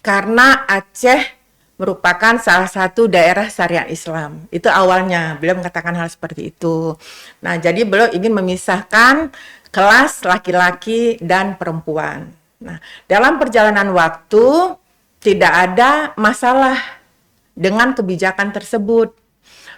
karena Aceh merupakan salah satu daerah syariah Islam. Itu awalnya, beliau mengatakan hal seperti itu. Nah, jadi beliau ingin memisahkan kelas laki-laki dan perempuan. Nah, dalam perjalanan waktu tidak ada masalah dengan kebijakan tersebut.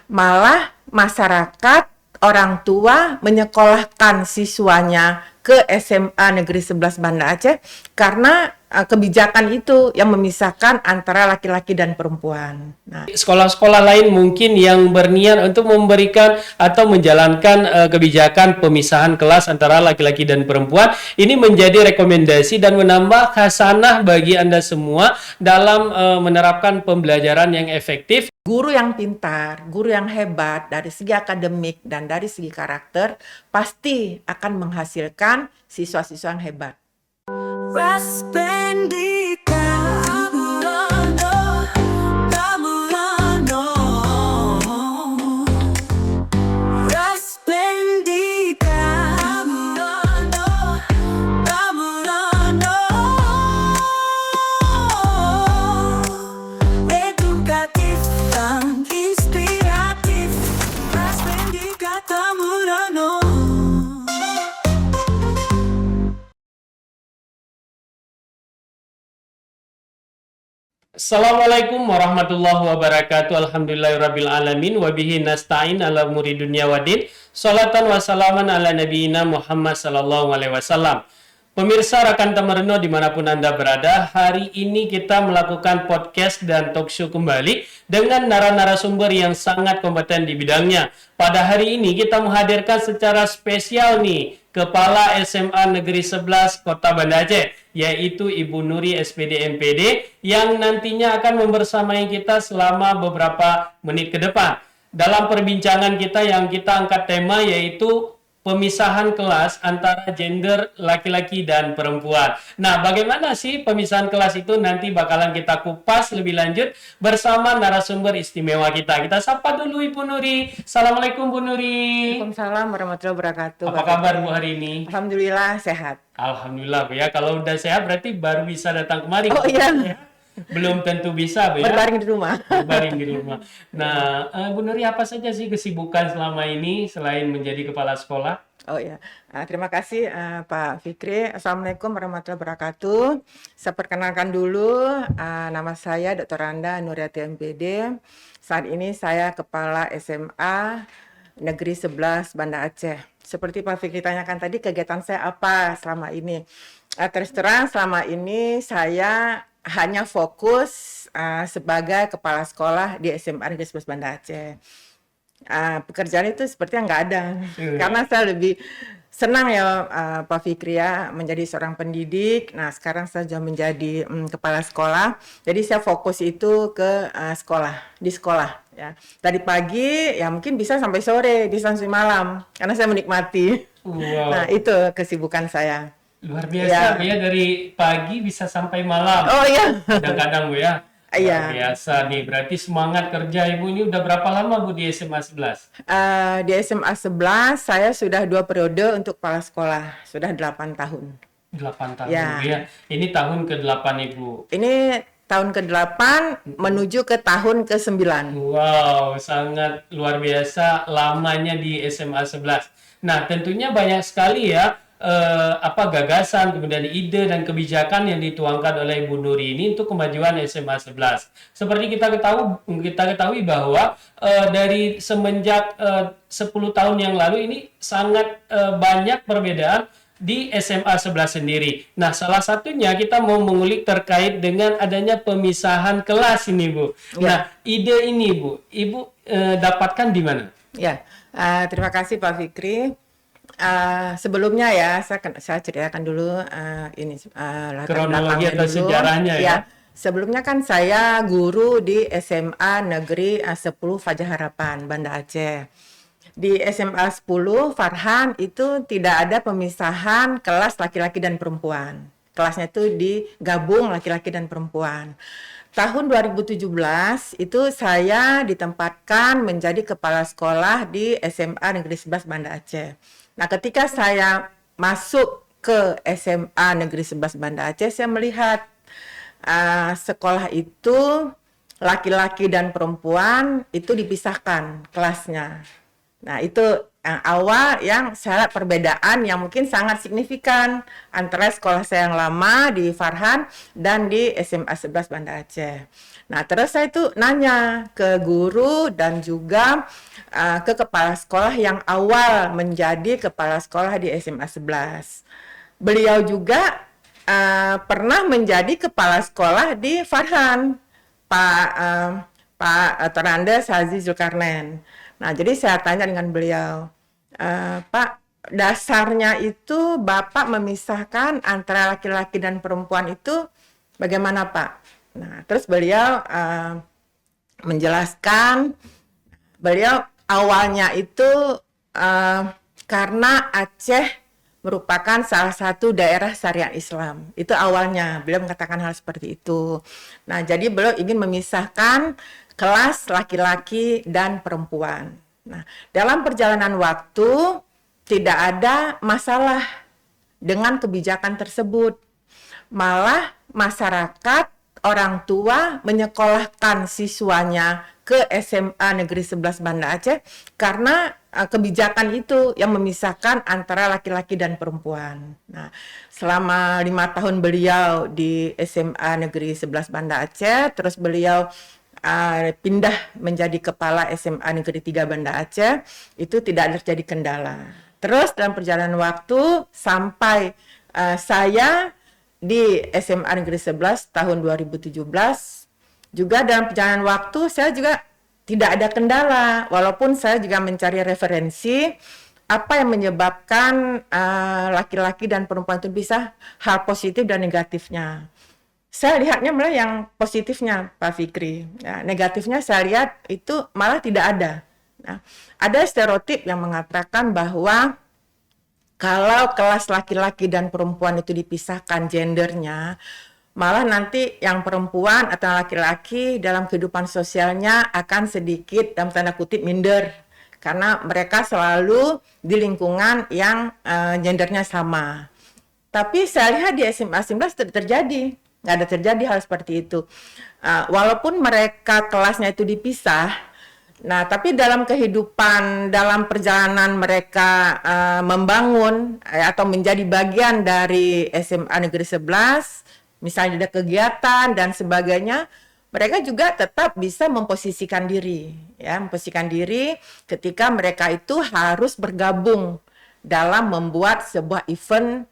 Malah masyarakat, orang tua menyekolahkan siswanya ke SMA Negeri 11 Banda Aceh karena kebijakan itu yang memisahkan antara laki-laki dan perempuan. Nah, Sekolah-sekolah lain mungkin yang berniat untuk memberikan atau menjalankan kebijakan pemisahan kelas antara laki-laki dan perempuan, ini menjadi rekomendasi dan menambah khasanah bagi Anda semua dalam menerapkan pembelajaran yang efektif. guru yang pintar, guru yang hebat dari segi akademik dan dari segi karakter pasti akan menghasilkan siswa-siswa yang hebat. Raspendika Amulano, Amulano. Raspendika Amulano, Amulano. Edukatif dan inspiratif. Raspendika Amulano. Assalamualaikum warahmatullahi wabarakatuh. Alhamdulillahirabbil alamin wa bihi nasta'in ala umuri dunya waddin. Sholatan wa salaman ala nabiyina Muhammad sallallahu alaihi wasallam. Pemirsa Rakan Tamareno dimanapun Anda berada, hari ini kita melakukan podcast dan talk show kembali dengan narasumber yang sangat kompeten di bidangnya. Pada hari ini kita menghadirkan secara spesial nih Kepala SMA Negeri 11 Kota Banda Aceh, yaitu Ibu Nuri SPD MPD yang nantinya akan membersamai kita selama beberapa menit ke depan. Dalam perbincangan kita yang kita angkat tema yaitu pemisahan kelas antara gender laki-laki dan perempuan. Nah, bagaimana sih pemisahan kelas itu nanti bakalan kita kupas lebih lanjut bersama narasumber istimewa kita. Kita sapa dulu Ibu Nuri. Assalamualaikum Bu Nuri. Waalaikumsalam warahmatullahi wabarakatuh. Apa kabar Bu hari ini? Alhamdulillah sehat. Alhamdulillah Bu ya. Kalau udah sehat berarti baru bisa datang kemari. Oh iya. Belum tentu bisa Bu ya. Berbaring di rumah. Berbaring di rumah. Nah, Bu Nuri apa saja sih kesibukan selama ini selain menjadi kepala sekolah? Oh ya, terima kasih Pak Fikri. Assalamualaikum warahmatullahi wabarakatuh. Saya perkenalkan dulu, nama saya Dr. Randa Nuriati MPD. Saat ini saya Kepala SMA Negeri 11 Banda Aceh. Seperti Pak Fikri tanyakan tadi, kegiatan saya apa selama ini? Terus terang selama ini saya hanya fokus sebagai kepala sekolah di SMA Negeri 11 Banda Aceh. Pekerjaan itu sepertinya nggak ada, karena saya lebih senang ya Pak Fikri ya menjadi seorang pendidik. Nah sekarang saya sudah menjadi kepala sekolah, jadi saya fokus itu ke di sekolah ya. Dari pagi ya mungkin bisa sampai sore, bisa sampai malam, karena saya menikmati. Wow. Nah itu kesibukan saya. Luar biasa Bu ya, dari pagi bisa sampai malam. Oh iya. Kadang-kadang Bu ya. Iya. Luar biasa nih, berarti semangat kerja Ibu ini udah berapa lama Bu di SMA 11? Di SMA 11 saya sudah 2 periode untuk kepala sekolah, sudah 8 tahun. 8 tahun Ya. Bu ya. Ini tahun ke-8 Ibu. Ini tahun ke-8 menuju ke tahun ke-9. Wow, sangat luar biasa lamanya di SMA 11. Nah, tentunya banyak sekali ya gagasan, kemudian ide dan kebijakan yang dituangkan oleh Ibu Nuri ini untuk kemajuan SMA 11. Seperti kita ketahui bahwa dari semenjak 10 tahun yang lalu ini sangat banyak perbedaan di SMA 11 sendiri. Nah, salah satunya kita mau mengulik terkait dengan adanya pemisahan kelas ini, Bu. Ya. Nah, ide ini, Bu, Ibu dapatkan di mana? Ya, terima kasih Pak Fikri. Sebelumnya ya, saya ceritakan dulu latar Kronologi belakangnya atau dulu. sejarahnya ya. Sebelumnya kan saya guru di SMA Negeri 10 Fajar Harapan, Banda Aceh. Di SMA 10 Farhan itu tidak ada pemisahan kelas laki-laki dan perempuan. Kelasnya itu digabung laki-laki dan perempuan. Tahun 2017 itu saya ditempatkan menjadi kepala sekolah di SMA Negeri 11 Banda Aceh. Nah, ketika saya masuk ke SMA Negeri 11 Banda Aceh, saya melihat sekolah itu laki-laki dan perempuan itu dipisahkan kelasnya. Nah, itu yang awal yang saya lihat perbedaan yang mungkin sangat signifikan antara sekolah saya yang lama di Farhan dan di SMA 11 Banda Aceh. Nah, terus saya itu nanya ke guru dan juga ke kepala sekolah yang awal menjadi kepala sekolah di SMA 11. Beliau juga pernah menjadi kepala sekolah di Farhan, Pak Toranda Sazi Zulkarnain. Nah, jadi saya tanya dengan beliau, Pak, dasarnya itu Bapak memisahkan antara laki-laki dan perempuan itu bagaimana, Pak? Nah, terus beliau menjelaskan, beliau awalnya itu karena Aceh merupakan salah satu daerah syariat Islam. Itu awalnya, beliau mengatakan hal seperti itu. Nah, jadi beliau ingin memisahkan kelas laki-laki dan perempuan. Nah, dalam perjalanan waktu tidak ada masalah dengan kebijakan tersebut. Malah masyarakat, orang tua menyekolahkan siswanya ke SMA Negeri 11 Banda Aceh karena kebijakan itu yang memisahkan antara laki-laki dan perempuan. Nah, selama 5 tahun beliau di SMA Negeri 11 Banda Aceh, terus beliau pindah menjadi kepala SMA Negeri 3 Banda Aceh, itu tidak terjadi kendala. Terus dalam perjalanan waktu sampai saya di SMA Negeri 11 tahun 2017, juga dalam perjalanan waktu saya juga tidak ada kendala, walaupun saya juga mencari referensi apa yang menyebabkan laki-laki dan perempuan itu bisa hal positif dan negatifnya. Saya lihatnya malah yang positifnya, Pak Fikri. Ya, negatifnya saya lihat itu malah tidak ada. Nah, ada stereotip yang mengatakan bahwa kalau kelas laki-laki dan perempuan itu dipisahkan gendernya, malah nanti yang perempuan atau laki-laki dalam kehidupan sosialnya akan sedikit dalam tanda kutip minder. Karena mereka selalu di lingkungan yang gendernya sama. Tapi saya lihat di SMA 11 tidak terjadi. Nggak ada terjadi hal seperti itu. Walaupun mereka kelasnya itu dipisah, nah tapi dalam kehidupan, dalam perjalanan mereka membangun atau menjadi bagian dari SMA Negeri 11, misalnya ada kegiatan dan sebagainya, mereka juga tetap bisa memposisikan diri, ya, memposisikan diri ketika mereka itu harus bergabung dalam membuat sebuah event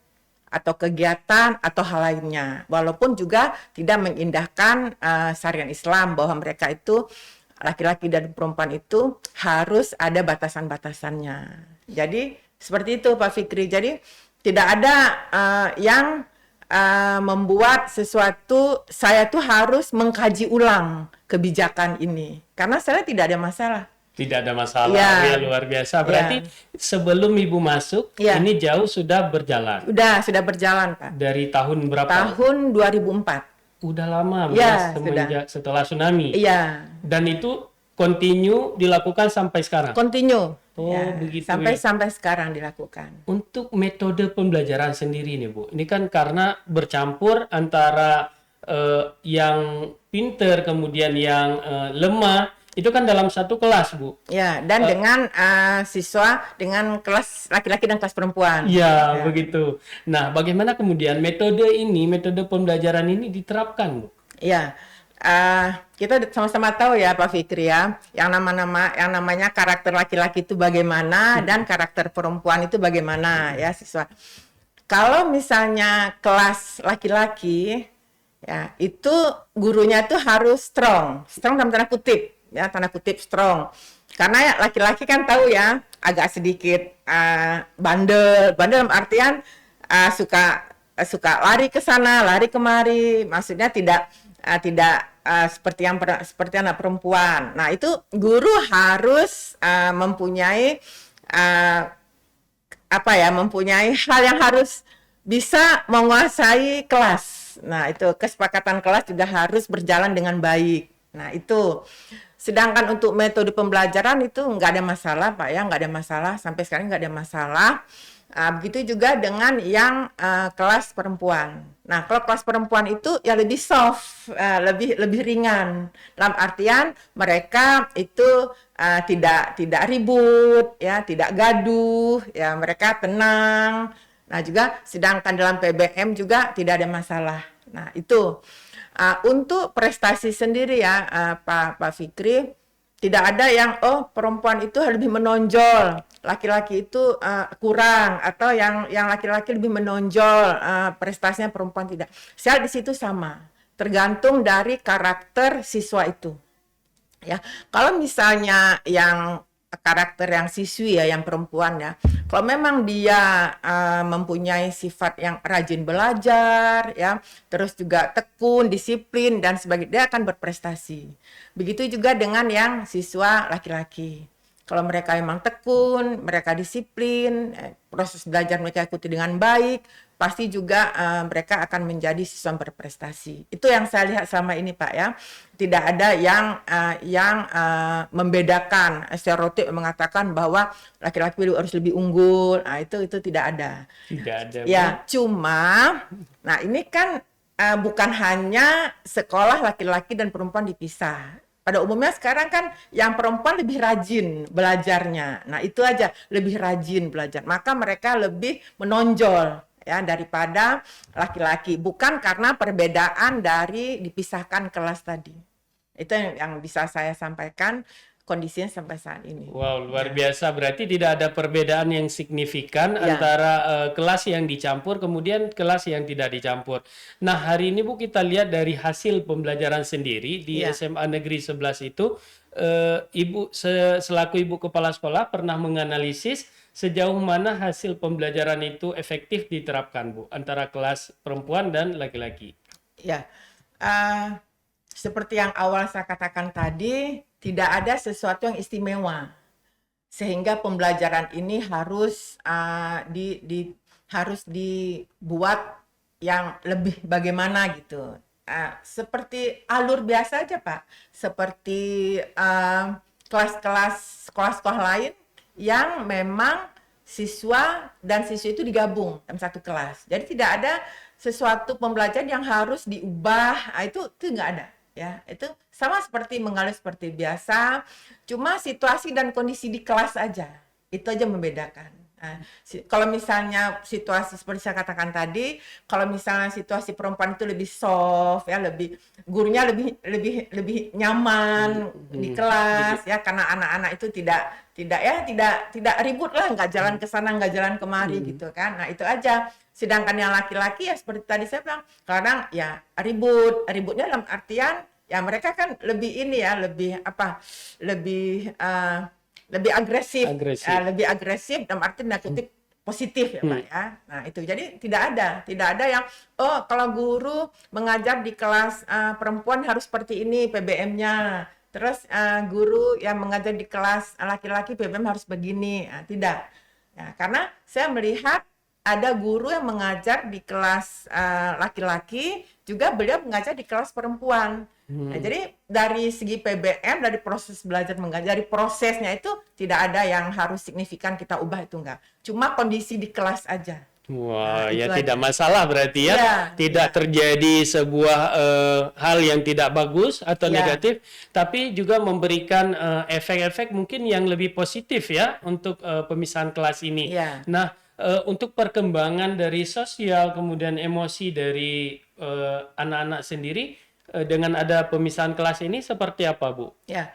atau kegiatan atau hal lainnya, walaupun juga tidak mengindahkan syariat Islam bahwa mereka itu laki-laki dan perempuan itu harus ada batasan-batasannya. Jadi seperti itu Pak Fikri. Jadi tidak ada yang membuat sesuatu saya tuh harus mengkaji ulang kebijakan ini, karena saya tidak ada masalah. Tidak ada masalah, Ya. ya luar biasa. Berarti sebelum Ibu masuk, Ya. ini jauh sudah berjalan. Sudah berjalan, Pak. Dari tahun berapa? Tahun 2004. Udah lama, Ya, semenjak setelah tsunami. Iya, Dan itu continue dilakukan sampai sekarang. continue. Oh, begitu ya. Sampai sekarang dilakukan. Untuk metode pembelajaran sendiri nih Bu, ini kan karena bercampur antara yang pinter kemudian yang lemah, itu kan dalam satu kelas Bu. Ya, dan dengan siswa dengan kelas laki-laki dan kelas perempuan. Iya, begitu. Nah, bagaimana kemudian metode pembelajaran ini diterapkan Bu? Ya, kita sama-sama tahu ya Pak Fikri ya, yang namanya karakter laki-laki itu bagaimana dan karakter perempuan itu bagaimana ya siswa. Kalau misalnya kelas laki-laki ya itu gurunya tuh harus strong dalam tanda kutip ya, tanda kutip strong. Karena ya, laki-laki kan tahu ya agak sedikit bandel dalam artian suka lari ke sana, lari kemari, maksudnya tidak seperti anak perempuan. Nah, itu guru harus mempunyai mempunyai hal yang harus bisa menguasai kelas. Nah, itu kesepakatan kelas juga harus berjalan dengan baik. Nah, itu. Sedangkan untuk metode pembelajaran itu nggak ada masalah, Pak ya, nggak ada masalah. Sampai sekarang nggak ada masalah. Begitu juga dengan yang kelas perempuan. Nah, kalau kelas perempuan itu ya lebih soft, lebih ringan. Dalam artian mereka itu tidak ribut, ya, tidak gaduh, ya, mereka tenang. Nah, juga sedangkan dalam PBM juga tidak ada masalah. Nah, itu untuk prestasi sendiri ya, Pak Fikri, tidak ada yang perempuan itu lebih menonjol, laki-laki itu kurang, atau yang laki-laki lebih menonjol prestasinya perempuan tidak. Saya di situ sama, tergantung dari karakter siswa itu. Ya, kalau misalnya yang karakter yang siswi ya, yang perempuan ya, kalau memang dia mempunyai sifat yang rajin belajar ya, terus juga tekun, disiplin dan sebagainya, dia akan berprestasi. Begitu juga dengan yang siswa laki-laki. Kalau mereka memang tekun, mereka disiplin, proses belajar mereka ikuti dengan baik, pasti juga mereka akan menjadi siswa yang berprestasi. Itu yang saya lihat selama ini, Pak, ya. Tidak ada yang membedakan, stereotip mengatakan bahwa laki-laki harus lebih unggul. Nah, itu tidak ada. Tidak ada, Bu. Ya, cuma nah ini kan bukan hanya sekolah laki-laki dan perempuan dipisah. Pada umumnya sekarang kan yang perempuan lebih rajin belajarnya. Nah, itu aja, lebih rajin belajar. Maka mereka lebih menonjol ya daripada laki-laki. Bukan karena perbedaan dari dipisahkan kelas tadi. Itu yang bisa saya sampaikan kondisinya sampai saat ini. Wow, luar biasa. Berarti tidak ada perbedaan yang signifikan Ya. antara kelas yang dicampur kemudian kelas yang tidak dicampur. Nah, hari ini Bu kita lihat dari hasil pembelajaran sendiri di Ya. SMA Negeri 11 itu Ibu selaku Ibu Kepala Sekolah pernah menganalisis sejauh mana hasil pembelajaran itu efektif diterapkan, Bu, antara kelas perempuan dan laki-laki. Ya, seperti yang awal saya katakan tadi, tidak ada sesuatu yang istimewa, sehingga pembelajaran ini harus harus dibuat yang lebih bagaimana gitu. Seperti alur biasa aja, Pak. Seperti kelas-kelas sekolah-sekolah lain yang memang siswa dan siswi itu digabung dalam satu kelas. Jadi tidak ada sesuatu pembelajaran yang harus diubah. Itu nggak ada. Ya, itu sama seperti mengalir seperti biasa, cuma situasi dan kondisi di kelas aja. Itu aja membedakan. Nah, kalau misalnya situasi seperti saya katakan tadi, kalau misalnya situasi perempuan itu lebih soft ya, gurunya lebih nyaman di kelas ya, karena anak-anak itu tidak ribut lah, nggak jalan ke sana, nggak jalan kemari gitu kan. Nah, itu aja. Sedangkan yang laki-laki ya seperti tadi saya bilang, kadang ya ributnya dalam artian ya mereka kan lebih agresif. Lebih agresif dalam arti kutip positif ya, Pak ya. Nah, itu jadi tidak ada yang kalau guru mengajar di kelas perempuan harus seperti ini PBM-nya. Terus guru yang mengajar di kelas laki-laki PBM harus begini. Nah, tidak. Ya, karena saya melihat ada guru yang mengajar di kelas laki-laki, juga beliau mengajar di kelas perempuan. Nah, jadi dari segi PBM, dari proses belajar mengajar, dari prosesnya itu tidak ada yang harus signifikan kita ubah, itu enggak. Cuma kondisi di kelas aja. Wah, ya itu tidak aja. masalah berarti ya. Ya, Tidak terjadi sebuah hal yang tidak bagus atau Ya. negatif, tapi juga memberikan efek-efek mungkin yang lebih positif ya untuk pemisahan kelas ini. Ya. Nah, untuk perkembangan dari sosial kemudian emosi dari anak-anak sendiri dengan ada pemisahan kelas ini seperti apa, Bu? Ya,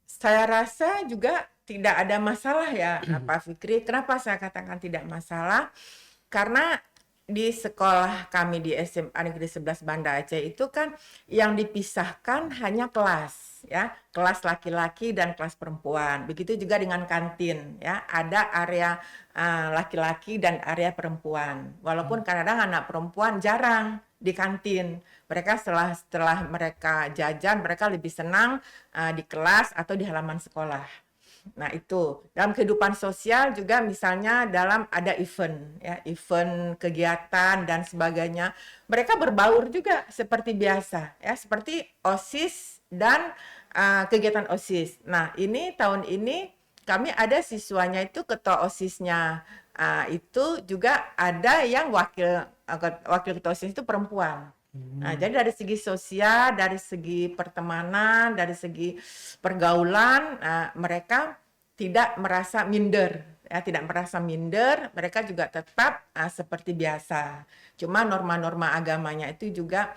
saya rasa juga tidak ada masalah ya, Pak Fikri. Kenapa saya katakan tidak masalah? Karena di sekolah kami di SMA Negeri 11 Banda Aceh itu kan yang dipisahkan hanya kelas ya, kelas laki-laki dan kelas perempuan. Begitu juga dengan kantin ya, ada area laki-laki dan area perempuan. Walaupun kadang-kadang anak perempuan jarang di kantin. Mereka setelah mereka jajan, mereka lebih senang di kelas atau di halaman sekolah. Nah, itu dalam kehidupan sosial juga, misalnya dalam ada event ya, event kegiatan dan sebagainya, mereka berbaur juga seperti biasa ya, seperti OSIS dan kegiatan OSIS. Nah, ini tahun ini kami ada siswanya itu ketua OSIS-nya itu juga ada yang wakil ketua OSIS itu perempuan. Nah, jadi dari segi sosial, dari segi pertemanan, dari segi pergaulan, mereka tidak merasa minder, ya, tidak merasa minder, mereka juga tetap seperti biasa. Cuma norma-norma agamanya itu juga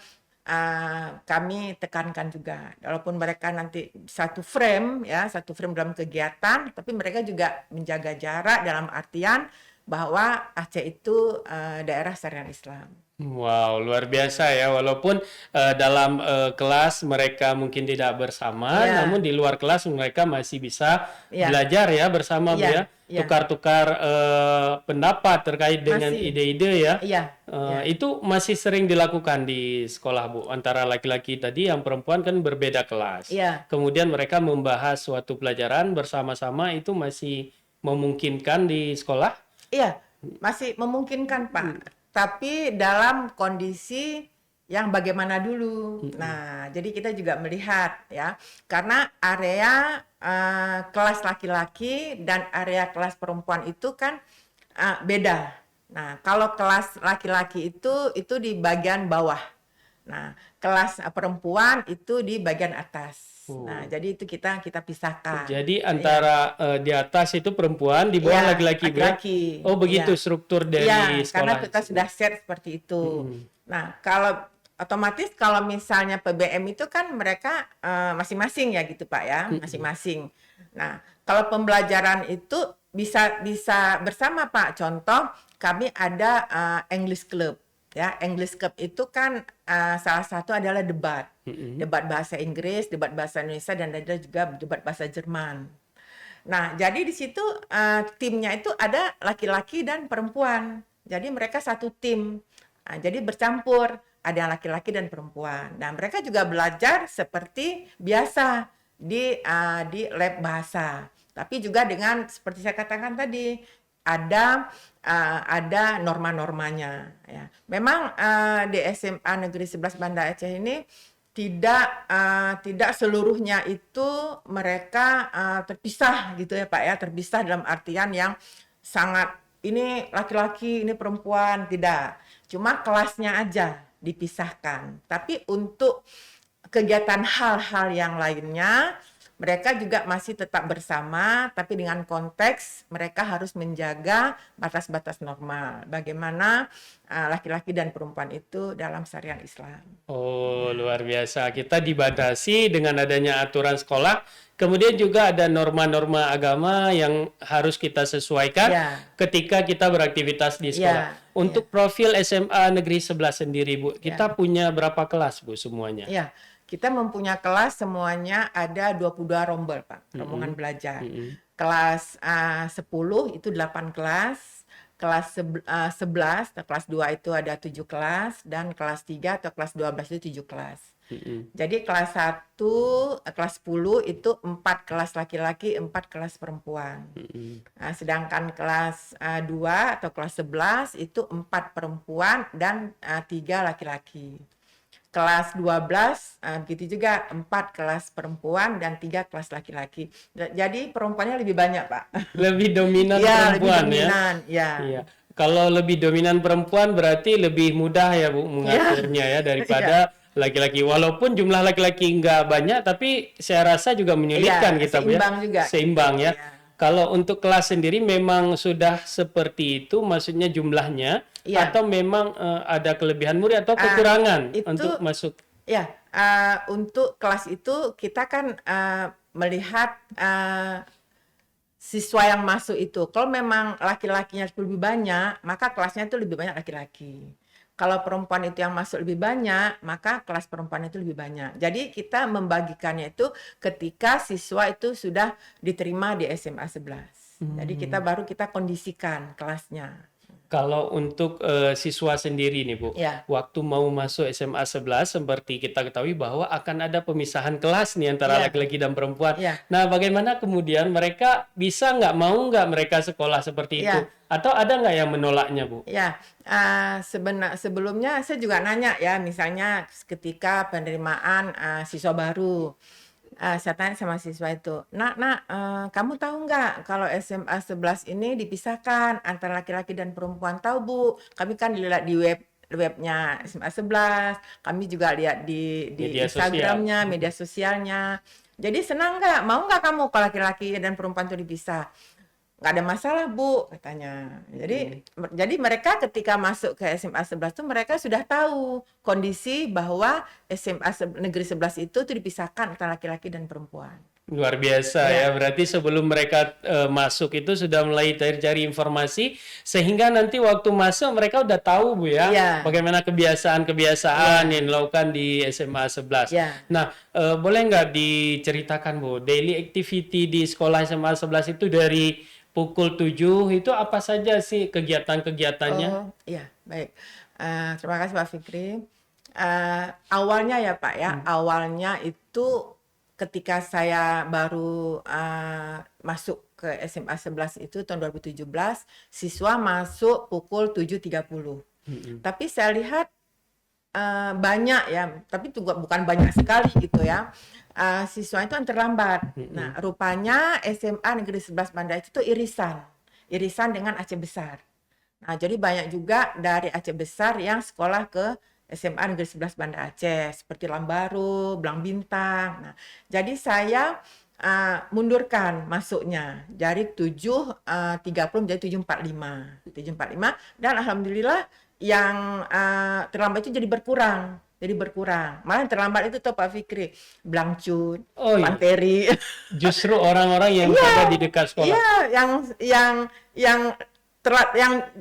kami tekankan juga. Walaupun mereka nanti satu frame dalam kegiatan, tapi mereka juga menjaga jarak dalam artian bahwa Aceh itu daerah syariah Islam. Wow, luar biasa ya. Walaupun dalam kelas mereka mungkin tidak bersama, Iya. namun di luar kelas mereka masih bisa Iya. belajar ya bersama, Bu, Iya, ya. iya. Tukar-tukar pendapat terkait dengan Masih. ide-ide ya. Iya. Itu masih sering dilakukan di sekolah, Bu. Antara laki-laki tadi, yang perempuan kan berbeda kelas. Iya. Kemudian mereka membahas suatu pelajaran bersama-sama, itu masih memungkinkan di sekolah? Iya, masih memungkinkan, Pak. Tapi dalam kondisi yang bagaimana dulu. Nah, jadi kita juga melihat ya, karena area kelas laki-laki dan area kelas perempuan itu kan beda. Nah, kalau kelas laki-laki itu di bagian bawah. Nah, kelas perempuan itu di bagian atas. Nah, jadi itu kita pisahkan. Jadi antara di atas itu perempuan, di bawah Iya, laki-laki, Bu, ya? laki-laki. Oh, begitu Iya. struktur dari Iya, karena sekolah kita itu. sudah set seperti itu. Nah, kalau otomatis kalau misalnya PBM itu kan mereka masing-masing ya gitu, Pak, ya, masing-masing. Nah, kalau pembelajaran itu bisa bersama, Pak. Contoh, kami ada English Club. Ya, English Club itu kan salah satu adalah debat. Debat bahasa Inggris, debat bahasa Indonesia, dan ada juga debat bahasa Jerman. Nah, jadi di situ timnya itu ada laki-laki dan perempuan. Jadi mereka satu tim. Nah, jadi bercampur, ada laki-laki dan perempuan. Nah, mereka juga belajar seperti biasa di lab bahasa. Tapi juga dengan seperti saya katakan tadi, ada norma-normanya ya. Memang di SMA Negeri 11 Banda Aceh ini tidak seluruhnya itu mereka terpisah gitu ya, Pak, ya, terpisah dalam artian yang sangat ini laki-laki, ini perempuan, tidak. Cuma kelasnya aja dipisahkan. Tapi untuk kegiatan hal-hal yang lainnya mereka juga masih tetap bersama, tapi dengan konteks mereka harus menjaga batas-batas normal. Bagaimana laki-laki dan perempuan itu dalam syariat Islam. Oh, luar biasa. Kita dibatasi dengan adanya aturan sekolah. Kemudian juga ada norma-norma agama yang harus kita sesuaikan Ya. ketika kita beraktivitas di sekolah. Ya, Untuk profil SMA Negeri 11 sendiri, Bu, kita punya berapa kelas, Bu, semuanya? Ya, kita mempunyai kelas semuanya ada 22 rombel, Pak, rombongan belajar. Kelas 10 itu 8 kelas, kelas 11 atau kelas 2 itu ada 7 kelas, dan kelas 3 atau kelas 12 itu 7 kelas. Jadi kelas 1, kelas 10 itu 4 kelas laki-laki, 4 kelas perempuan. Nah, sedangkan kelas 2 atau kelas 11 itu 4 perempuan dan 3 laki-laki. Kelas 12 begitu juga 4 kelas perempuan dan 3 kelas laki-laki. Jadi perempuannya lebih banyak, Pak. Lebih dominan Iya, lebih perempuan ya? dominan, ya. Iya. Kalau lebih dominan perempuan berarti lebih mudah ya, Bu, mengaturnya ya daripada laki-laki. Walaupun jumlah laki-laki nggak banyak, tapi saya rasa juga menyulitkan Iya, kita, Bu, ya. seimbang juga. Seimbang ya. Iya. Kalau untuk kelas sendiri memang sudah seperti itu, maksudnya jumlahnya, Iya. atau memang ada kelebihan murid atau kekurangan itu- untuk masuk? Ya, untuk kelas itu kita kan melihat siswa yang masuk itu. Kalau memang laki-lakinya lebih banyak, maka kelasnya itu lebih banyak laki-laki. Kalau perempuan itu yang masuk lebih banyak, maka kelas perempuan itu lebih banyak. Jadi kita membagikannya itu ketika siswa itu sudah diterima di SMA 11. Jadi baru kita kondisikan kelasnya. Kalau untuk siswa sendiri nih, Bu, Ya. waktu mau masuk SMA 11 seperti kita ketahui bahwa akan ada pemisahan kelas nih antara Ya. laki-laki dan perempuan. Ya. Nah, bagaimana kemudian mereka bisa mau nggak mereka sekolah seperti itu? Ya. Atau ada nggak yang menolaknya, Bu? Ya, sebelumnya saya juga nanya ya, misalnya ketika penerimaan siswa baru. Saya tanya sama siswa itu, "Nak, kamu tahu nggak kalau SMA 11 ini dipisahkan antara laki-laki dan perempuan?" "Tahu, Bu. Kami kan lihat di webnya SMA 11, kami juga lihat di Media sosial. Instagramnya, media sosialnya. Jadi senang nggak? Mau nggak kamu kalau laki-laki dan perempuan itu dipisah?" "Nggak ada masalah, Bu," katanya. Jadi mereka ketika masuk ke SMA 11 tuh mereka sudah tahu kondisi bahwa SMA Negeri 11 itu tuh dipisahkan antara laki-laki dan perempuan. Luar biasa Ya. ya, berarti sebelum mereka masuk itu sudah mulai cari informasi sehingga nanti waktu masuk mereka udah tahu Bu ya, Iya. bagaimana kebiasaan-kebiasaan Iya. yang dilakukan di SMA 11. Ya. Nah, boleh nggak diceritakan Bu, daily activity di sekolah SMA 11 itu dari pukul 7 itu apa saja sih kegiatan-kegiatannya? Oh, iya, baik. Terima kasih Pak Fikri. Awalnya ya Pak ya, awalnya itu ketika saya baru masuk ke SMA 11 itu tahun 2017, siswa masuk pukul 7.30. Tapi saya lihat banyak ya, tapi juga bukan banyak sekali gitu ya. Siswa itu yang terlambat. Nah, rupanya SMA Negeri 11 Banda Aceh itu irisan dengan Aceh Besar. Nah, jadi banyak juga dari Aceh Besar yang sekolah ke SMA Negeri 11 Banda Aceh, seperti Lambaru, Belang Bintang. Nah, jadi saya mundurkan masuknya dari 7.30 menjadi 7.45. Dan alhamdulillah yang terlambat itu jadi berkurang. Malah yang terlambat itu tuh Pak Fikri, Blangcut, Oh iya, Panteri. justru orang-orang yang berada di dekat sekolah. Iya, yang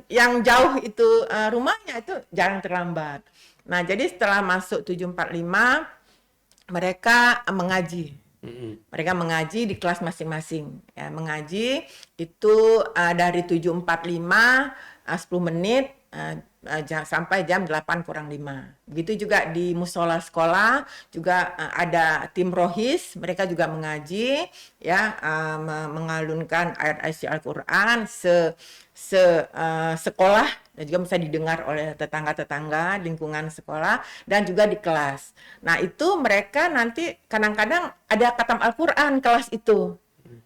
yang jauh itu rumahnya itu jarang terlambat. Nah, jadi setelah masuk 7.45 mereka mengaji. Mereka mengaji di kelas masing-masing. Ya, mengaji itu dari 7.45 10 menit sampai jam 8 kurang 5. Begitu juga di musola sekolah juga ada tim rohis, mereka juga mengaji ya, mengalunkan ayat-ayat suci Al-Qur'an sekolah dan juga bisa didengar oleh tetangga-tetangga lingkungan sekolah dan juga di kelas. Nah, itu mereka nanti kadang-kadang ada khatam Al-Qur'an kelas itu.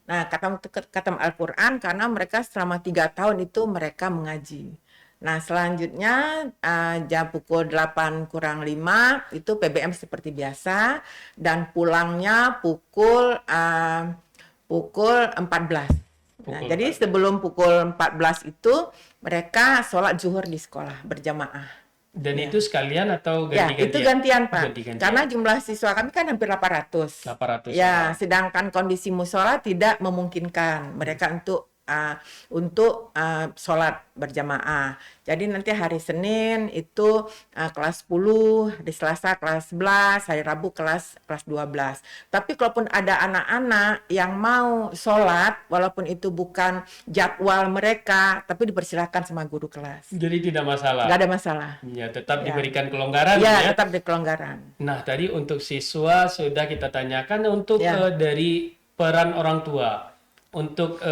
Nah, khatam Al-Qur'an karena mereka selama 3 tahun itu mereka mengaji. Nah, selanjutnya jam pukul 8 kurang 5 itu PBM seperti biasa dan pulangnya pukul 14. Nah, Pukul jadi 14. sebelum pukul 14 itu mereka sholat zuhur di sekolah berjamaah. Dan Ya. itu sekalian atau Ya, ganti-gantian? itu gantian, Pak. Ganti-gantian. Karena jumlah siswa kami kan hampir 800. 800 Ya, orang. sedangkan kondisi musola tidak memungkinkan mereka untuk sholat berjamaah. Jadi nanti hari Senin itu kelas 10, hari Selasa kelas 11, hari Rabu kelas 12. Tapi kalaupun ada anak-anak yang mau sholat, walaupun itu bukan jadwal mereka, tapi dipersilakan sama guru kelas. Jadi tidak masalah. Nggak ada masalah. Ya, tetap Ya. diberikan kelonggaran Ya, ya. tetap di kelonggaran. Nah, tadi untuk siswa sudah kita tanyakan untuk Ya. dari peran orang tua untuk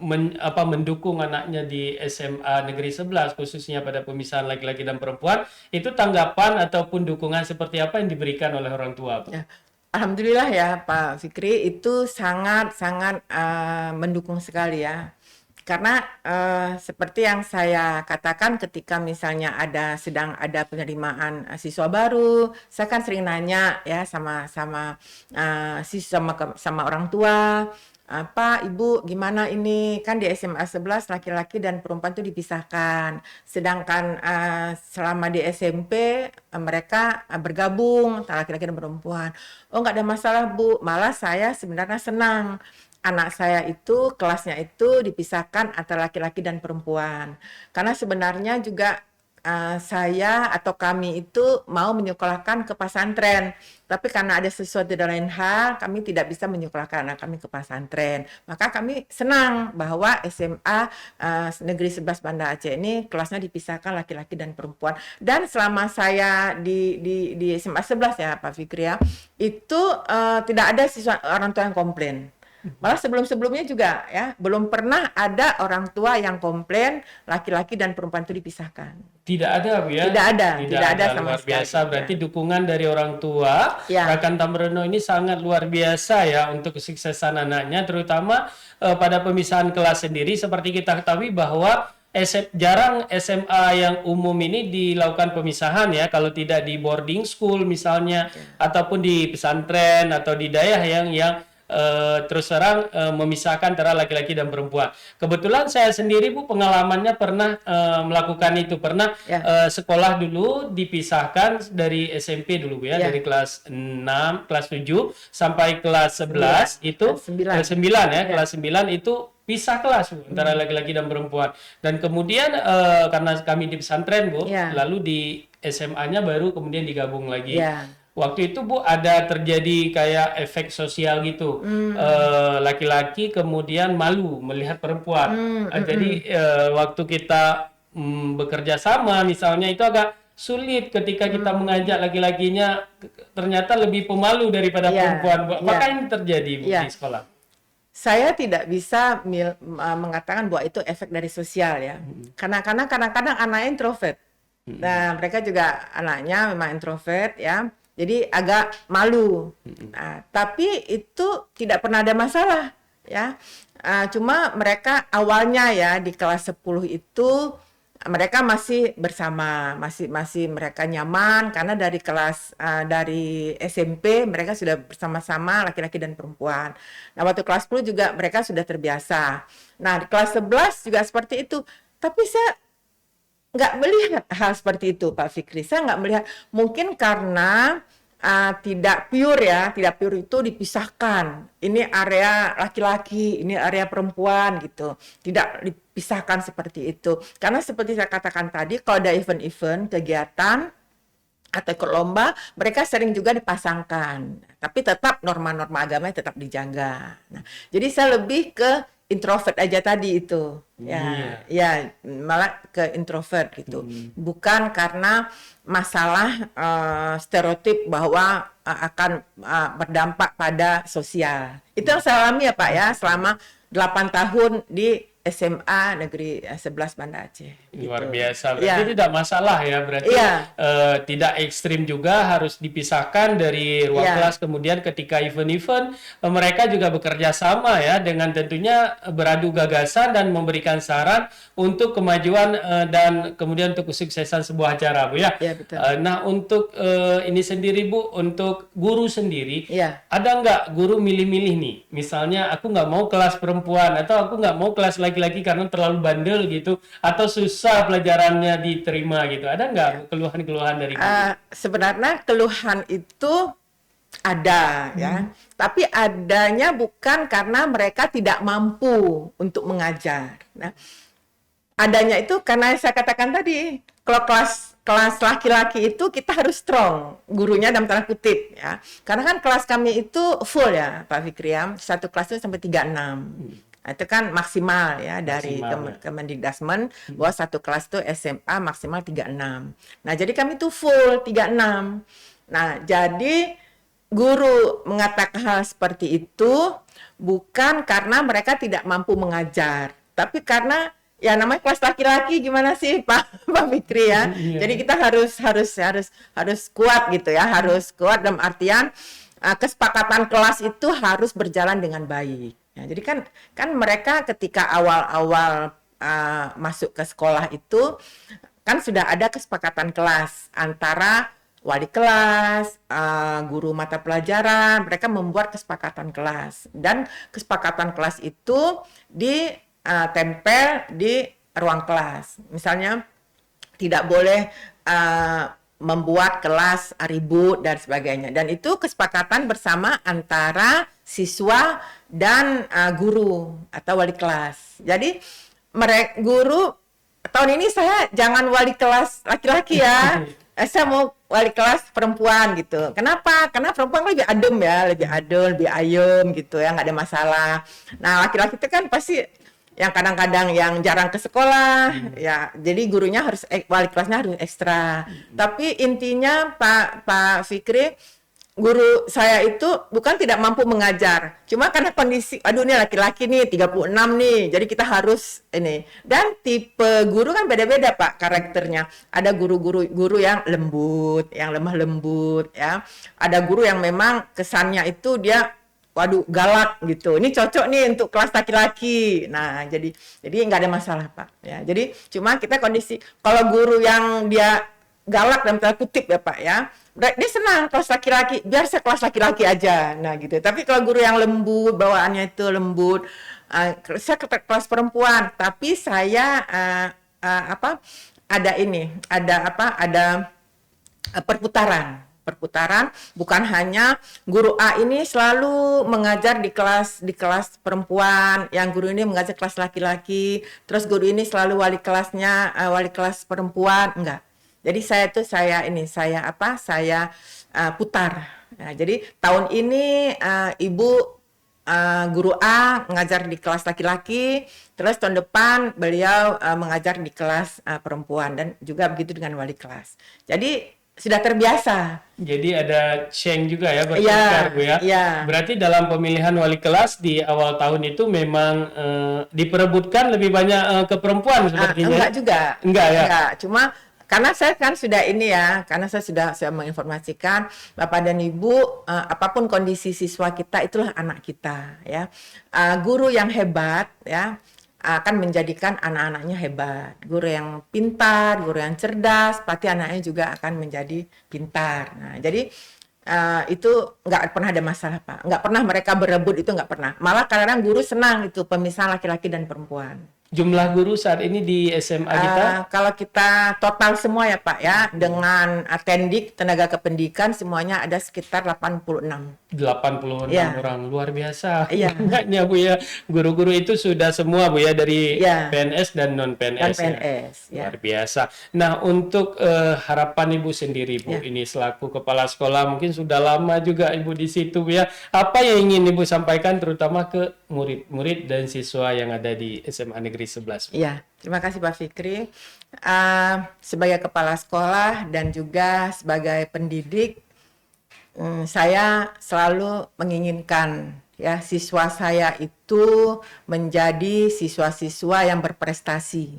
mendukung anaknya di SMA Negeri 11 khususnya pada pemisahan laki-laki dan perempuan, itu tanggapan ataupun dukungan seperti apa yang diberikan oleh orang tua, Pak? Ya. Alhamdulillah ya Pak Fikri, itu sangat-sangat mendukung sekali ya. Karena seperti yang saya katakan ketika misalnya sedang ada penerimaan siswa baru, saya kan sering nanya ya sama sama orang tua, Pak, Ibu, gimana ini? Kan di SMA 11 laki-laki dan perempuan itu dipisahkan. Sedangkan selama di SMP mereka bergabung antara laki-laki dan perempuan. Oh, nggak ada masalah, Bu. Malah saya sebenarnya senang. Anak saya itu kelasnya itu dipisahkan antara laki-laki dan perempuan. Karena sebenarnya juga saya atau kami itu mau menyekolahkan ke pesantren. Tapi karena ada sesuatu dan lain hal, kami tidak bisa menyekolahkan anak kami ke pesantren. Maka kami senang bahwa SMA Negeri 11 Banda Aceh ini kelasnya dipisahkan laki-laki dan perempuan. Dan selama saya di SMA 11 ya Pak Fikri ya, itu tidak ada siswa orang tua yang komplain. Malah sebelum-sebelumnya juga ya, belum pernah ada orang tua yang komplain laki-laki dan perempuan itu dipisahkan. Tidak ada, Bu ya? Tidak ada, Tidak tidak ada ada, sama luar sekali. biasa. Berarti dukungan dari orang tua, Ya. Rakan Tamreno ini sangat luar biasa ya untuk kesuksesan anaknya, terutama pada pemisahan kelas sendiri. Seperti kita ketahui bahwa jarang SMA yang umum ini dilakukan pemisahan ya, kalau tidak di boarding school misalnya, ataupun di pesantren atau di daerah yang terus terang memisahkan antara laki-laki dan perempuan. Kebetulan saya sendiri, Bu, pengalamannya pernah melakukan itu. Pernah sekolah dulu dipisahkan dari SMP dulu, Bu ya, dari kelas 6, kelas 7 sampai kelas 11 itu kelas 9 ya, kelas 9 itu pisah kelas, Bu, antara laki-laki dan perempuan. Dan kemudian karena kami di pesantren, Bu, lalu di SMA-nya baru kemudian digabung lagi. Waktu itu, Bu, ada terjadi kayak efek sosial gitu. Laki-laki kemudian malu melihat perempuan. Jadi waktu kita bekerja sama misalnya itu agak sulit ketika kita mengajak laki-lakinya, ternyata lebih pemalu daripada perempuan, Bu. Apakah ini terjadi, Bu, di sekolah? Saya tidak bisa mengatakan bahwa itu efek dari sosial ya. Karena kadang-kadang anaknya introvert. Nah, mereka juga anaknya memang introvert ya. Jadi agak malu. Nah, tapi itu tidak pernah ada masalah ya. Cuma mereka awalnya ya di kelas 10 itu mereka masih bersama, masih mereka nyaman karena dari kelas dari SMP mereka sudah bersama-sama laki-laki dan perempuan. Nah, waktu kelas 10 juga mereka sudah terbiasa. Nah, di kelas 11 juga seperti itu. Tapi saya nggak melihat hal seperti itu, Pak Fikri. Saya nggak melihat. Mungkin karena tidak pure ya, tidak pure itu dipisahkan. Ini area laki-laki, ini area perempuan gitu. Tidak dipisahkan seperti itu. Karena seperti saya katakan tadi, kalau ada event-event, kegiatan, atau ikut lomba, mereka sering juga dipasangkan. Tapi tetap norma-norma agamanya tetap dijaga. Nah, jadi saya lebih ke introvert aja tadi itu. Ya, malah ke introvert gitu. Bukan karena masalah stereotip bahwa akan berdampak pada sosial. Itu yang saya alami ya Pak ya selama 8 tahun di SMA Negeri 11 Banda Aceh. Luar gitu. biasa. Berarti tidak masalah ya. Berarti tidak ekstrim juga harus dipisahkan dari ruang kelas. Kemudian ketika event-event mereka juga bekerja sama ya dengan tentunya beradu gagasan dan memberikan saran untuk kemajuan dan kemudian untuk kesuksesan sebuah acara, Bu ya. Iya, betul. Nah, untuk ini sendiri, Bu, untuk guru sendiri, ada nggak guru milih-milih nih? Misalnya aku nggak mau kelas perempuan atau aku nggak mau kelas laki-laki karena terlalu bandel gitu, atau susah pelajarannya diterima gitu. Ada nggak keluhan-keluhan dari guru? Sebenarnya keluhan itu ada ya, tapi adanya bukan karena mereka tidak mampu untuk mengajar. Nah, adanya itu karena saya katakan tadi, kalau kelas laki-laki itu kita harus strong, gurunya dalam tanda kutip ya. Karena kan kelas kami itu full ya, Pak Fikri ya. Satu kelas itu sampai 36. Nah, itu kan maksimal ya dari Kemendikdasmen bahwa satu kelas itu SMA maksimal 36. Nah, jadi kami itu full 36. Nah, jadi guru mengatakan hal seperti itu bukan karena mereka tidak mampu mengajar, tapi karena ya namanya kelas laki-laki gimana sih Pak Fikri ya. Jadi kita harus kuat gitu ya, harus kuat dalam artian kesepakatan kelas itu harus berjalan dengan baik. Ya, jadi kan mereka ketika awal-awal masuk ke sekolah itu kan sudah ada kesepakatan kelas antara wali kelas, guru mata pelajaran, mereka membuat kesepakatan kelas dan kesepakatan kelas itu ditempel di ruang kelas. Misalnya tidak boleh membuat kelas ribut dan sebagainya. Dan itu kesepakatan bersama antara siswa dan guru atau wali kelas. Jadi guru tahun ini saya jangan wali kelas laki-laki ya. Saya mau wali kelas perempuan gitu. Kenapa? Karena perempuan lebih adem ya, lebih adem, lebih ayem gitu ya, nggak ada masalah. Nah, laki-laki itu kan pasti yang kadang-kadang yang jarang ke sekolah ya, jadi gurunya harus wali kelasnya harus ekstra. Tapi intinya Pak Fikri, guru saya itu bukan tidak mampu mengajar, cuma karena kondisi, aduh ini laki-laki nih 36 nih, jadi kita harus ini. Dan tipe guru kan beda-beda Pak karakternya. Ada guru yang lembut, yang lemah lembut ya. Ada guru yang memang kesannya itu dia waduh galak gitu. Ini cocok nih untuk kelas laki-laki. Nah, jadi nggak ada masalah Pak ya. Jadi cuma kita kondisi kalau guru yang dia galak dalam tanda kutip ya Pak ya. Dia senang kelas laki-laki, biar saya kelas laki-laki aja. Nah gitu. Tapi kalau guru yang lembut, bawaannya itu lembut, saya ke kelas perempuan. Tapi saya ada ini, ada perputaran. Perputaran bukan hanya guru A ini selalu mengajar di kelas perempuan, yang guru ini mengajar kelas laki-laki, terus guru ini selalu wali kelasnya wali kelas perempuan, enggak. Jadi saya putar. Nah, jadi tahun ini Ibu guru A mengajar di kelas laki-laki, terus tahun depan beliau mengajar di kelas perempuan, dan juga begitu dengan wali kelas. Jadi sudah terbiasa. Jadi ada change juga ya, bertukar Bu ya. Iya. Berarti dalam pemilihan wali kelas di awal tahun itu memang diperebutkan lebih banyak ke perempuan sepertinya. Enggak juga. Enggak ya. Enggak, cuma karena saya kan sudah ini ya, karena saya menginformasikan Bapak dan Ibu, apapun kondisi siswa kita itulah anak kita ya. Guru yang hebat ya akan menjadikan anak-anaknya hebat. Guru yang pintar, guru yang cerdas, pasti anaknya juga akan menjadi pintar. Nah, jadi itu nggak pernah ada masalah Pak. Nggak pernah mereka berebut, itu nggak pernah. Malah kadang-kadang guru senang itu pemisahan laki-laki dan perempuan. Jumlah guru saat ini di SMA kita? Kalau kita total semua ya Pak ya, dengan atendik, tenaga kependidikan, semuanya ada sekitar 86. 86 Ya. orang, luar biasa. Iya. Banyaknya Bu ya. Guru-guru itu sudah semua Bu ya, dari Iya. PNS dan non PNS. Dan PNS, ya. Luar biasa. Nah, untuk harapan Ibu sendiri Bu, Ya. ini selaku kepala sekolah, mungkin sudah lama juga Ibu di situ Bu ya. Apa yang ingin Ibu sampaikan terutama ke murid-murid dan siswa yang ada di SMA Negeri 11? Iya, terima kasih Pak Fikri. Sebagai kepala sekolah dan juga sebagai pendidik, saya selalu menginginkan ya siswa saya itu menjadi siswa-siswa yang berprestasi,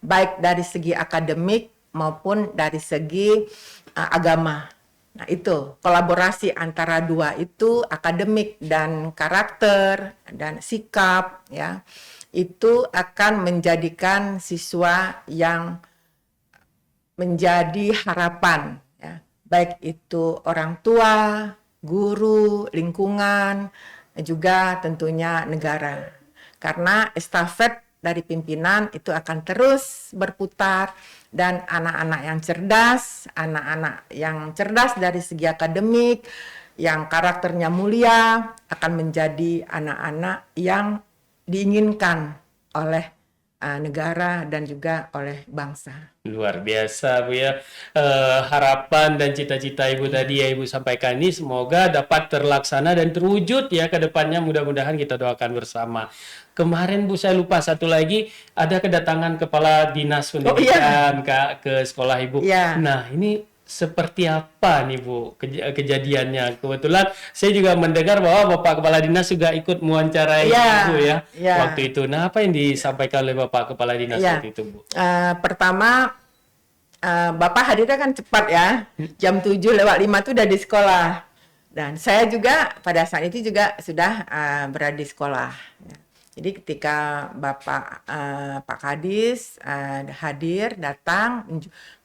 baik dari segi akademik maupun dari segi agama. Nah, itu kolaborasi antara dua itu, akademik dan karakter dan sikap ya. Itu akan menjadikan siswa yang menjadi harapan ya. Baik itu orang tua, guru, lingkungan, juga tentunya negara. Karena estafet dari pimpinan itu akan terus berputar, dan anak-anak yang cerdas dari segi akademik, yang karakternya mulia, akan menjadi anak-anak yang diinginkan oleh negara dan juga oleh bangsa. Luar biasa Bu ya. Harapan dan cita-cita Ibu tadi ya Ibu sampaikan ini semoga dapat terlaksana dan terwujud ya ke depannya, mudah-mudahan kita doakan bersama. Kemarin Bu saya lupa satu lagi, ada kedatangan kepala dinas pendidikan ke sekolah Ibu. Iya. Nah, ini seperti apa nih Bu kejadiannya? Kebetulan saya juga mendengar bahwa Bapak Kepala Dinas juga ikut mewawancarai Ibu ya waktu itu. Nah, apa yang disampaikan oleh Bapak Kepala Dinas waktu itu Bu? Pertama, Bapak hadirnya kan cepat ya, jam 7:05 itu udah di sekolah. Dan saya juga pada saat itu juga sudah berada di sekolah. Jadi ketika Bapak Pak Kadis hadir, datang,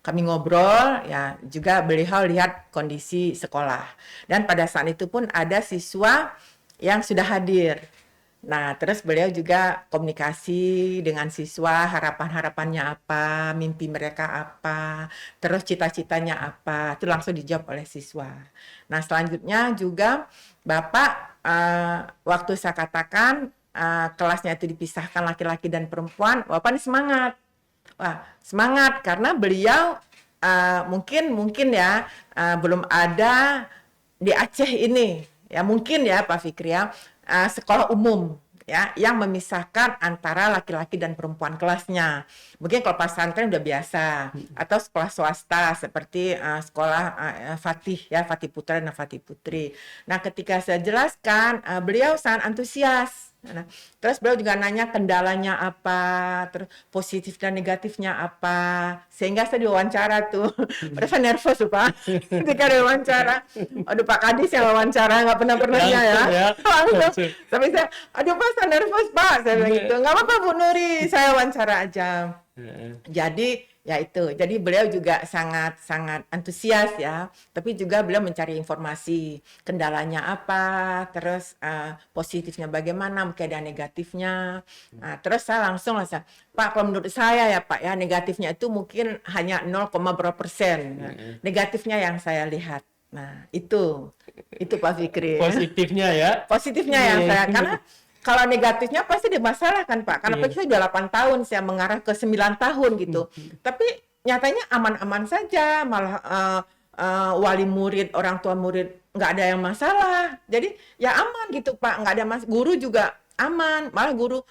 kami ngobrol, ya juga beliau lihat kondisi sekolah. Dan pada saat itu pun ada siswa yang sudah hadir. Nah, terus beliau juga komunikasi dengan siswa, harapan-harapannya apa, mimpi mereka apa, terus cita-citanya apa, itu langsung dijawab oleh siswa. Nah, selanjutnya juga Bapak, waktu saya katakan, kelasnya itu dipisahkan laki-laki dan perempuan, Bapak ini semangat. Wah, semangat karena beliau mungkin ya belum ada di Aceh ini. Ya mungkin ya Pak Fikri ya, sekolah umum ya yang memisahkan antara laki-laki dan perempuan kelasnya. Mungkin kalau pesantren udah biasa, atau sekolah swasta seperti sekolah Fatih ya, Fatih Putra dan Fatih Putri. Nah, ketika saya jelaskan, beliau sangat antusias. Nah, terus beliau juga nanya kendalanya apa, terus positif dan negatifnya apa, sehingga saya diwawancara tuh. Padahal saya nervous tuh Pak, ketika diwawancara. Aduh Pak Kadis yang wawancara, nggak pernah-pernahnya ya. Langsung ya, Langsung. langsung. Tapi saya, aduh Pak saya nervous Pak, saya bilang gitu. Nggak apa-apa Bu Nuri, saya wawancara aja. Jadi ya itu, jadi beliau juga sangat antusias ya, tapi juga beliau mencari informasi kendalanya apa, terus positifnya bagaimana, mungkin ada negatifnya. Nah, terus saya langsung Pak, kalau menurut saya ya Pak ya, negatifnya itu mungkin hanya 0, berapa persen. Nah, negatifnya yang saya lihat. Nah, itu Pak Fikri. Positifnya ya. Positifnya yang saya, karena kalau negatifnya pasti ada masalah kan Pak, karena Pak kita udah 8 tahun, saya mengarah ke 9 tahun gitu. Tapi nyatanya aman-aman saja, malah wali murid, orang tua murid nggak ada yang masalah. Jadi ya aman gitu Pak, nggak ada guru juga aman, malah guru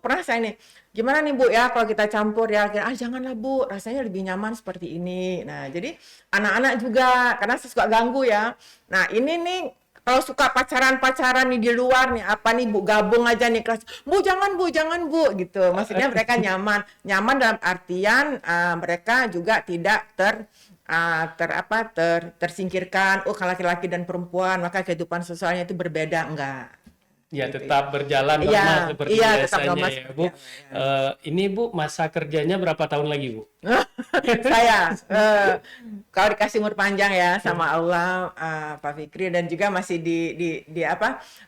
pernah saya nih, gimana nih Bu ya kalau kita campur ya, janganlah Bu, rasanya lebih nyaman seperti ini. Nah jadi anak-anak juga, karena saya suka ganggu ya. Nah ini nih, kalau suka pacaran-pacaran nih di luar nih, apa nih Bu, gabung aja nih kelas. Bu jangan Bu gitu. Maksudnya mereka nyaman dalam artian mereka juga tidak tersingkirkan. Oh kalau laki-laki dan perempuan maka kehidupan sosialnya itu berbeda, enggak. Ya Gitu tetap berjalan Iya, normal seperti iya, tetap biasanya normal ya seperti Bu. biasa, Ini Bu masa kerjanya berapa tahun lagi Bu? Saya kalau dikasih umur panjang ya sama Allah, Pak Fikri, dan juga masih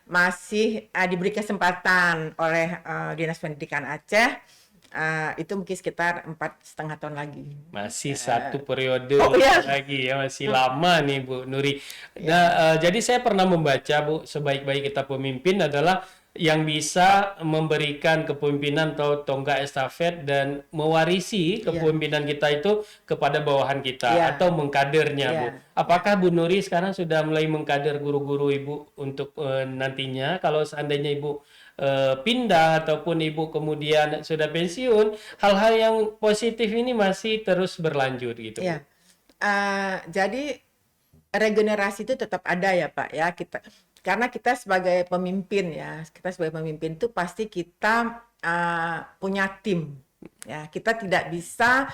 masih diberi kesempatan oleh Dinas Pendidikan Aceh, itu mungkin sekitar 4,5 tahun lagi. Masih satu periode Oh, iya. lagi ya, masih lama nih Bu Nuri. Nah, jadi saya pernah membaca Bu, sebaik-baik kita pemimpin adalah yang bisa memberikan kepemimpinan atau tonggak estafet dan mewarisi kepemimpinan kita itu kepada bawahan kita Iya. atau mengkadernya Bu. Iya. Apakah Bu Nuri sekarang sudah mulai mengkader guru-guru Ibu untuk nantinya kalau seandainya Ibu pindah ataupun Ibu kemudian sudah pensiun, hal-hal yang positif ini masih terus berlanjut gitu. Ya, jadi regenerasi itu tetap ada ya Pak ya, karena kita sebagai pemimpin itu pasti kita punya tim ya, kita tidak bisa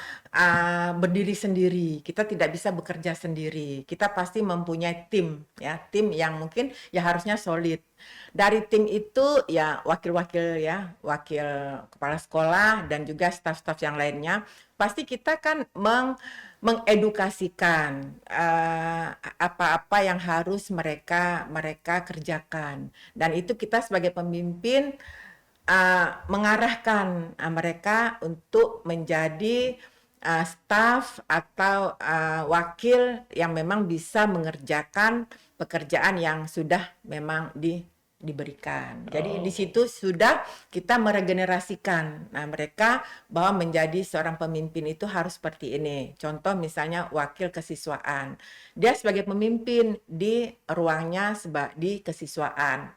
berdiri sendiri, kita tidak bisa bekerja sendiri, kita pasti mempunyai tim ya, tim yang mungkin ya harusnya solid. Dari tim itu ya wakil kepala sekolah dan juga staf-staf yang lainnya, pasti kita kan mengedukasikan apa-apa yang harus mereka kerjakan, dan itu kita sebagai pemimpin mengarahkan mereka untuk menjadi staf atau wakil yang memang bisa mengerjakan pekerjaan yang sudah memang diberikan. Jadi di situ sudah kita meregenerasikan mereka bahwa menjadi seorang pemimpin itu harus seperti ini. Contoh misalnya wakil kesiswaan. Dia sebagai pemimpin di ruangnya di kesiswaan.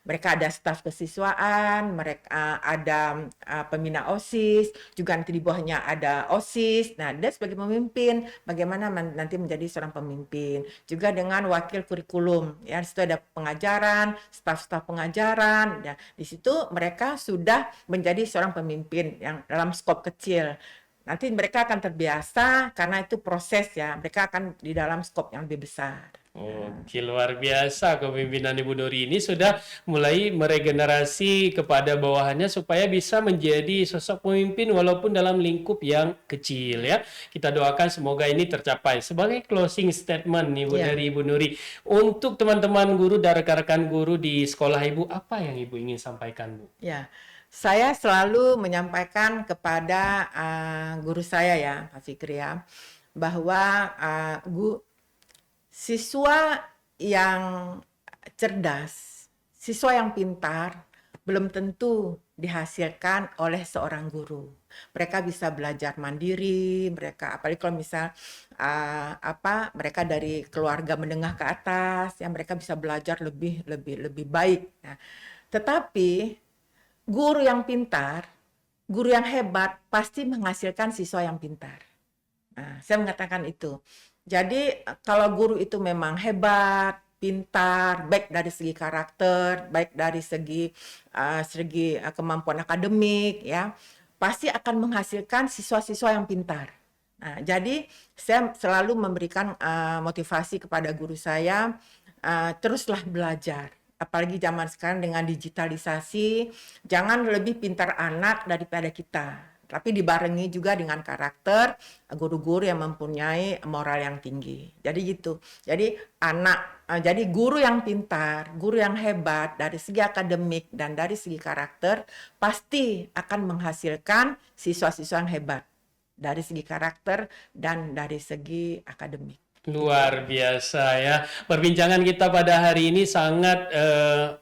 Mereka ada staf kesiswaan, mereka ada pembina OSIS, juga nanti di bawahnya ada OSIS. Nah, dia sebagai pemimpin bagaimana nanti menjadi seorang pemimpin. Juga dengan wakil kurikulum, ya di situ ada pengajaran, staf pengajaran, ya di situ mereka sudah menjadi seorang pemimpin yang dalam skop kecil. Nanti mereka akan terbiasa karena itu proses ya, mereka akan di dalam skop yang lebih besar. Oke, luar biasa kepemimpinan Ibu Nuri ini sudah mulai meregenerasi kepada bawahannya supaya bisa menjadi sosok pemimpin walaupun dalam lingkup yang kecil ya. Kita doakan semoga ini tercapai. Sebagai closing statement nih Bu, dari Ibu Nuri, untuk teman-teman guru dan rekan-rekan guru di sekolah Ibu, apa yang Ibu ingin sampaikan Bu? Ya, saya selalu menyampaikan kepada guru saya ya, Pak Fikri ya, bahwa siswa yang cerdas, siswa yang pintar, belum tentu dihasilkan oleh seorang guru. Mereka bisa belajar mandiri, mereka apalagi kalau misal mereka dari keluarga menengah ke atas, ya mereka bisa belajar lebih baik. Nah, tetapi guru yang pintar, guru yang hebat pasti menghasilkan siswa yang pintar. Nah, saya mengatakan itu. Jadi kalau guru itu memang hebat, pintar, baik dari segi karakter, baik dari segi kemampuan akademik, ya, pasti akan menghasilkan siswa-siswa yang pintar. Nah, jadi saya selalu memberikan motivasi kepada guru saya, teruslah belajar. Apalagi zaman sekarang dengan digitalisasi, jangan lebih pintar anak daripada kita, tapi dibarengi juga dengan karakter guru-guru yang mempunyai moral yang tinggi. Jadi gitu. Jadi guru yang pintar, guru yang hebat dari segi akademik dan dari segi karakter pasti akan menghasilkan siswa-siswa yang hebat dari segi karakter dan dari segi akademik. Luar biasa ya. Perbincangan kita pada hari ini sangat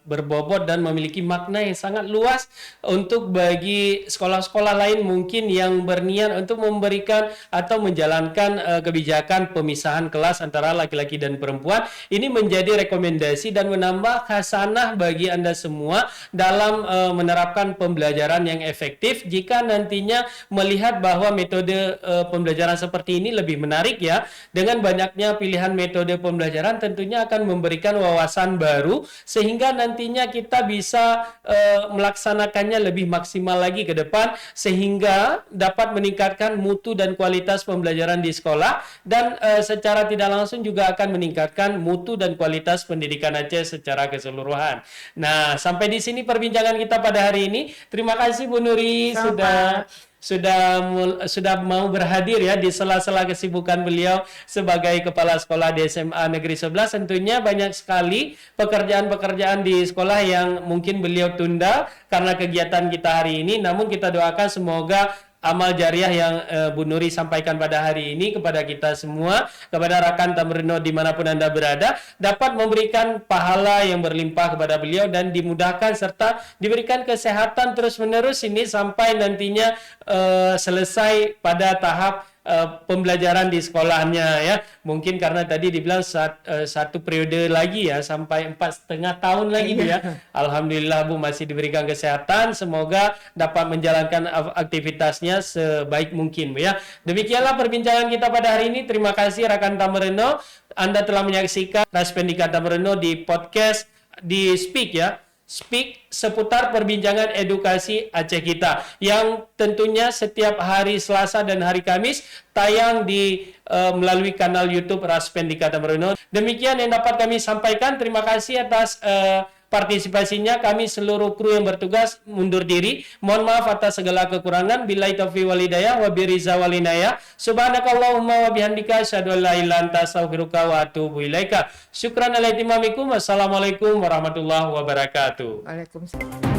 berbobot dan memiliki makna yang sangat luas untuk bagi sekolah-sekolah lain mungkin yang berniat untuk memberikan atau menjalankan kebijakan pemisahan kelas antara laki-laki dan perempuan. Ini menjadi rekomendasi dan menambah khasanah bagi Anda semua dalam menerapkan pembelajaran yang efektif jika nantinya melihat bahwa metode pembelajaran seperti ini lebih menarik ya. Dengan banyak pilihan metode pembelajaran tentunya akan memberikan wawasan baru sehingga nantinya kita bisa melaksanakannya lebih maksimal lagi ke depan sehingga dapat meningkatkan mutu dan kualitas pembelajaran di sekolah dan secara tidak langsung juga akan meningkatkan mutu dan kualitas pendidikan Aceh secara keseluruhan. Nah, sampai di sini perbincangan kita pada hari ini. Terima kasih Bu Nuri sudah mau berhadir ya di sela-sela kesibukan beliau sebagai kepala sekolah di SMA Negeri 11. Tentunya banyak sekali pekerjaan-pekerjaan di sekolah yang mungkin beliau tunda karena kegiatan kita hari ini. Namun kita doakan semoga amal jariah yang Bu Nuri sampaikan pada hari ini kepada kita semua, kepada Rakan Tamreno dimanapun Anda berada, dapat memberikan pahala yang berlimpah kepada beliau dan dimudahkan serta diberikan kesehatan terus-menerus ini sampai nantinya selesai pada tahap pembelajaran di sekolahnya ya. Mungkin karena tadi dibilang satu periode lagi ya sampai 4,5 tahun lagi Bu ya. Alhamdulillah Bu masih diberikan kesehatan, semoga dapat menjalankan aktivitasnya sebaik mungkin Bu ya. Demikianlah perbincangan kita pada hari ini. Terima kasih Rakan Tamreno, Anda telah menyaksikan Raspendika Tamreno di podcast di Speak ya. Speak seputar perbincangan edukasi Aceh kita yang tentunya setiap hari Selasa dan hari Kamis tayang di melalui kanal YouTube Raspendika Tamreno. Demikian yang dapat kami sampaikan. Terima kasih atas partisipasinya. Kami seluruh kru yang bertugas mundur diri. Mohon maaf atas segala kekurangan. Billahi taufiq wal hidayah wa biriza wal inayah. Subhanakallahumma wa bihamdika asyhadu an la ilaha illa anta astaghfiruka wa atubu ilaika. Syukran ala itimamikum. Wassalamualaikum warahmatullahi wabarakatuh. Waalaikumsalam.